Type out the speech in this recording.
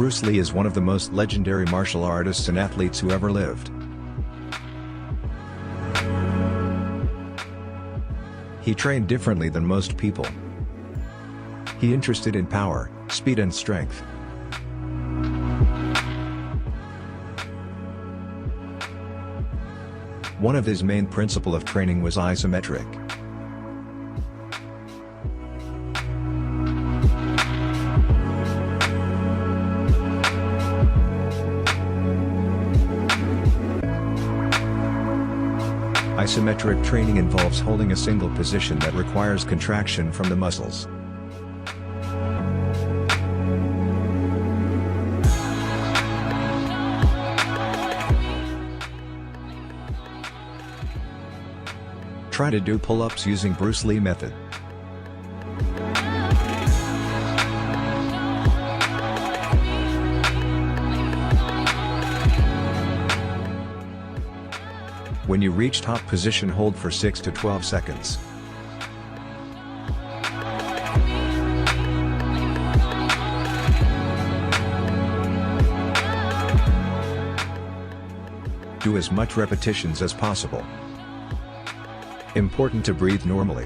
Bruce Lee is one of the most legendary martial artists and athletes who ever lived. He trained differently than most people. He interested in power, speed and strength. One of his main principle of training was isometric. Isometric training involves holding a single position that requires contraction from the muscles. Try to do pull-ups using Bruce Lee method. When you reach top position, hold for 6 to 12 seconds. Do as much repetitions as possible. Important to breathe normally.